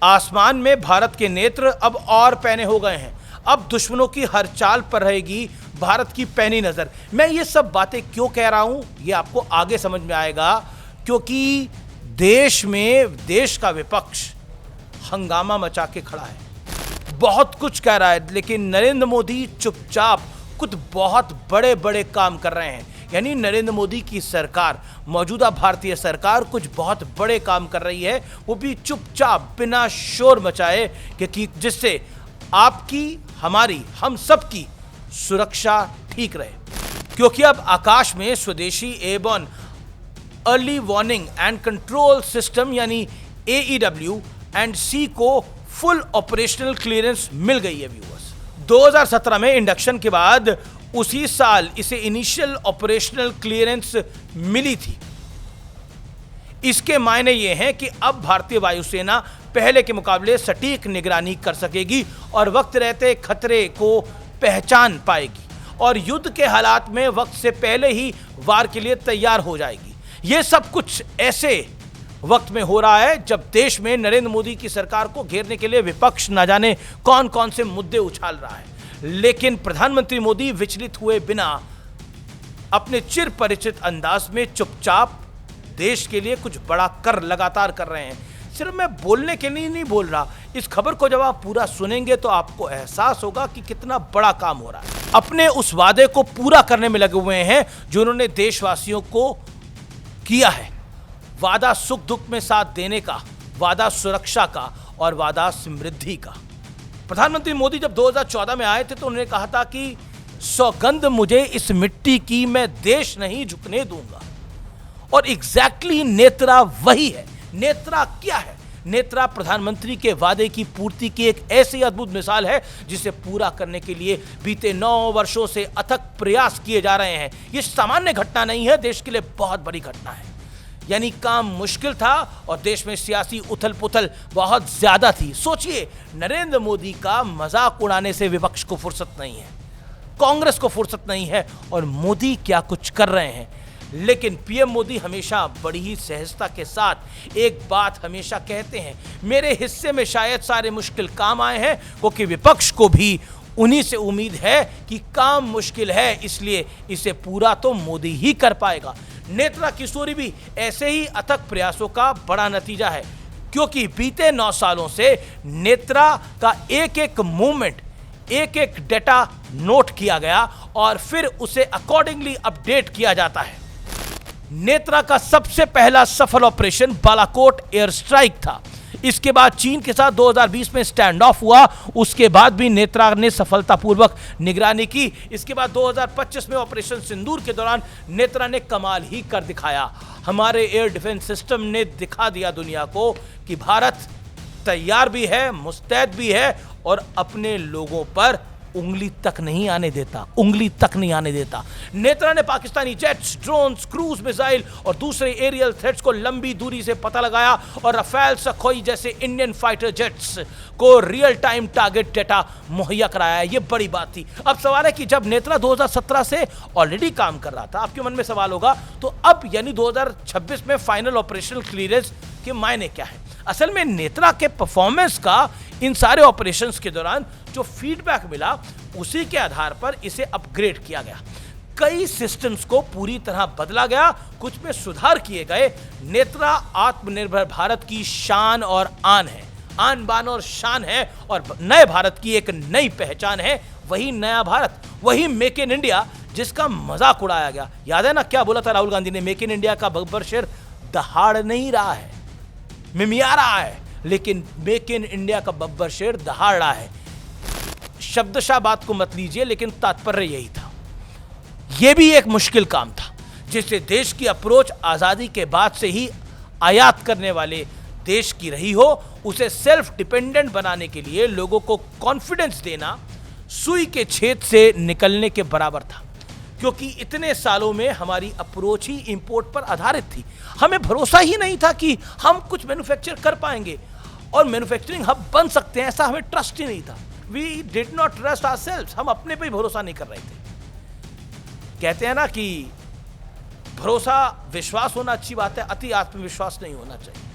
आसमान में भारत के नेत्र अब और पैने हो गए हैं। अब दुश्मनों की हर चाल पर रहेगी भारत की पैनी नजर। मैं ये सब बातें क्यों कह रहा हूं, ये आपको आगे समझ में आएगा, क्योंकि देश का विपक्ष हंगामा मचा के खड़ा है, बहुत कुछ कह रहा है, लेकिन नरेंद्र मोदी चुपचाप कुछ बहुत बड़े बड़े काम कर रहे हैं। यानी नरेंद्र मोदी की सरकार, मौजूदा भारतीय सरकार कुछ बहुत बड़े काम कर रही है, वो भी चुपचाप बिना शोर मचाए, क्योंकि जिससे आपकी, हमारी, हम सब की सुरक्षा ठीक रहे। क्योंकि अब आकाश में स्वदेशी airborne early warning and control system यानी AEW एंड C को फुल ऑपरेशनल क्लियरेंस मिल गई है व्यूअर्स। 2017 में इंडक्शन के बाद उसी साल इसे इनिशियल ऑपरेशनल क्लियरेंस मिली थी। इसके मायने ये हैं कि अब भारतीय वायुसेना पहले के मुकाबले सटीक निगरानी कर सकेगी और वक्त रहते खतरे को पहचान पाएगी और युद्ध के हालात में वक्त से पहले ही वार के लिए तैयार हो जाएगी। यह सब कुछ ऐसे वक्त में हो रहा है जब देश में नरेंद्र मोदी की सरकार को घेरने के लिए विपक्ष न जाने कौन कौन से मुद्दे उछाल रहा है, लेकिन प्रधानमंत्री मोदी विचलित हुए बिना अपने चिर परिचित अंदाज में चुपचाप देश के लिए कुछ बड़ा कर लगातार कर रहे हैं। सिर्फ मैं बोलने के लिए नहीं बोल रहा, इस खबर को जब आप पूरा सुनेंगे तो आपको एहसास होगा कि कितना बड़ा काम हो रहा है। अपने उस वादे को पूरा करने में लगे हुए हैं जो उन्होंने देशवासियों को किया है। वादा सुख दुख में साथ देने का, वादा सुरक्षा का और वादा समृद्धि का। प्रधानमंत्री मोदी जब 2014 में आए थे तो उन्होंने कहा था कि सौगंध मुझे इस मिट्टी की, मैं देश नहीं झुकने दूंगा। और एग्जैक्टली नेत्रा वही है। नेत्रा क्या है? नेत्रा प्रधानमंत्री के वादे की पूर्ति की एक ऐसी अद्भुत मिसाल है जिसे पूरा करने के लिए बीते 9 वर्षों से अथक प्रयास किए जा रहे हैं। यह सामान्य घटना नहीं है, देश के लिए बहुत बड़ी घटना है। यानी काम मुश्किल था और देश में सियासी उथल पुथल बहुत ज्यादा थी। सोचिए, नरेंद्र मोदी का मजाक उड़ाने से विपक्ष को फुर्सत नहीं है, कांग्रेस को फुर्सत नहीं है और मोदी क्या कुछ कर रहे हैं। लेकिन पीएम मोदी हमेशा बड़ी ही सहजता के साथ एक बात हमेशा कहते हैं, मेरे हिस्से में शायद सारे मुश्किल काम आए हैं, क्योंकि विपक्ष को भी उन्हीं से उम्मीद है कि काम मुश्किल है, इसलिए इसे पूरा तो मोदी ही कर पाएगा। नेत्रा की स्टोरी भी ऐसे ही अथक प्रयासों का बड़ा नतीजा है, क्योंकि बीते 9 सालों से नेत्रा का एक एक मूवमेंट, एक एक डेटा नोट किया गया और फिर उसे अकॉर्डिंगली अपडेट किया जाता है। नेत्रा का सबसे पहला सफल ऑपरेशन बालाकोट एयर स्ट्राइक था। इसके बाद चीन के साथ 2020 में स्टैंड ऑफ हुआ, उसके बाद भी नेत्रा ने सफलतापूर्वक निगरानी की। इसके बाद 2025 में ऑपरेशन सिंदूर के दौरान नेत्रा ने कमाल ही कर दिखाया। हमारे एयर डिफेंस सिस्टम ने दिखा दिया दुनिया को कि भारत तैयार भी है, मुस्तैद भी है और अपने लोगों पर उंगली तक नहीं आने देता, उंगली तक नहीं आने देता। नेत्रा ने Pakistani jets, drones, cruise missile और दूसरे एरियल थ्रेट्स को लंबी दूरी से पता लगाया और राफेल, सखोई जैसे इंडियन फाइटर जेट्स को रियल टाइम टारगेट डेटा मुहैया कराया। ये बड़ी बात थी। अब सवाल है कि जब नेत्रा 2017 से ऑलरेडी काम कर रहा था, आपके मन में सवाल होगा तो अब यानी 2026 में फाइनल ऑपरेशनल क्लियरेंस के मायने क्या है? असल में नेत्रा के परफॉर्मेंस का इन सारे ऑपरेशंस के दौरान जो फीडबैक मिला, उसी के आधार पर इसे अपग्रेड किया गया। कई सिस्टम्स को पूरी तरह बदला गया, कुछ में सुधार किए गए। नेत्रा आत्मनिर्भर भारत की शान और आन है, आन बान और शान है और नए भारत की एक नई पहचान है। वही नया भारत, वही मेक इन इंडिया जिसका मजाक उड़ाया गया। याद है ना क्या बोला था राहुल गांधी ने? मेक इन इंडिया का बब्बर शेर दहाड़ नहीं रहा है, मिमिया रहा है, लेकिन मेक इन इंडिया का बब्बर शेर दहाड़ रहा है। शब्दशः बात को मत लीजिए, लेकिन तात्पर्य यही था। यह भी एक मुश्किल काम था जिससे देश की अप्रोच आजादी के बाद से ही आयात करने वाले देश की रही हो। उसे सेल्फ डिपेंडेंट बनाने के लिए लोगों को कॉन्फिडेंस देना सुई के छेद से निकलने के बराबर था, क्योंकि इतने सालों में हमारी अप्रोच ही इंपोर्ट पर आधारित थी। हमें भरोसा ही नहीं था कि हम कुछ मैन्युफैक्चर कर पाएंगे और मैन्युफैक्चरिंग हब बन सकते हैं, ऐसा हमें ट्रस्ट ही नहीं था। We did not trust ourselves, हम अपने पे ही भरोसा नहीं कर रहे थे। कहते हैं ना कि भरोसा, विश्वास होना अच्छी बात है, अति आत्मविश्वास नहीं होना चाहिए।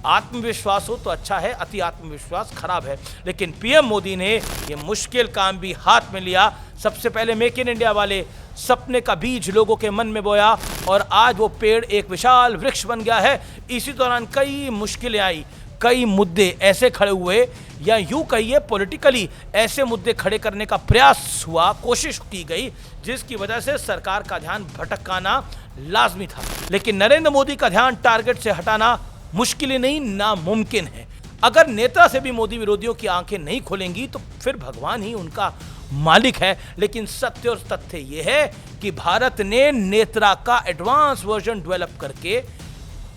आत्मविश्वास हो तो अच्छा है, अति आत्मविश्वास खराब है। लेकिन पीएम मोदी ने ये मुश्किल काम भी हाथ में लिया। सबसे पहले मेक इन इंडिया वाले सपने का बीज लोगों के मन में बोया और आज वो पेड़ एक विशाल वृक्ष बन गया है। इसी दौरान कई मुश्किलें आई, कई मुद्दे ऐसे खड़े हुए, या यूं कहिए पॉलिटिकली ऐसे मुद्दे खड़े करने का प्रयास हुआ, कोशिश की गई, जिसकी वजह से सरकार का ध्यान भटकाना लाजमी था। लेकिन नरेंद्र मोदी का ध्यान टारगेट से हटाना मुश्किल ही नहीं, नामुमकिन है। अगर नेता से भी मोदी विरोधियों की आंखें नहीं खुलेंगी तो फिर भगवान ही उनका मालिक है। लेकिन सत्य और तथ्य यह है कि भारत ने नेत्रा का एडवांस वर्जन डेवलप करके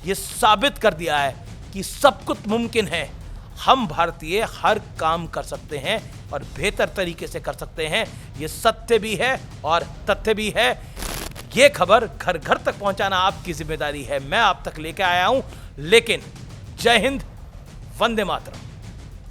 ये साबित कर दिया है कि सब कुछ मुमकिन है। हम भारतीय हर काम कर सकते हैं और बेहतर तरीके से कर सकते हैं। ये सत्य भी है और तथ्य भी है। ये खबर घर घर तक पहुंचाना आपकी जिम्मेदारी है। मैं आप तक लेके आया हूं। लेकिन जय हिंद, वंदे मातरम।